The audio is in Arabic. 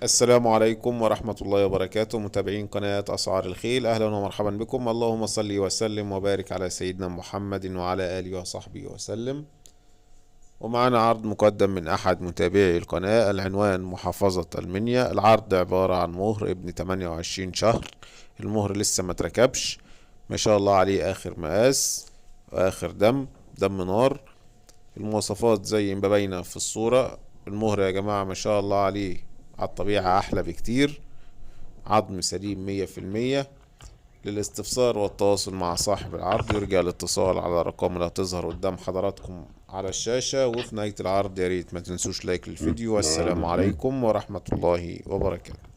السلام عليكم ورحمة الله وبركاته، متابعين قناة أسعار الخيل، أهلا ومرحبا بكم. اللهم صل وسلم وبارك على سيدنا محمد وعلى آله وصحبه وسلم. ومعنا عرض مقدم من أحد متابعي القناة. العنوان محافظة المنيا. العرض عبارة عن مهر ابن 28 شهر. المهر لسه ما تركبش، ما شاء الله عليه، آخر مقاس وآخر دم نار. المواصفات زي ما باينة في الصورة. المهر يا جماعة ما شاء الله عليه، على الطبيعة أحلى بكتير. عظم سليم 100%. للاستفسار والتواصل مع صاحب العرض يرجى الاتصال على الأرقام اللي هتظهر قدام حضراتكم على الشاشة. وفي نهاية العرض يا ريت ما تنسوش لايك للفيديو. والسلام عليكم ورحمة الله وبركاته.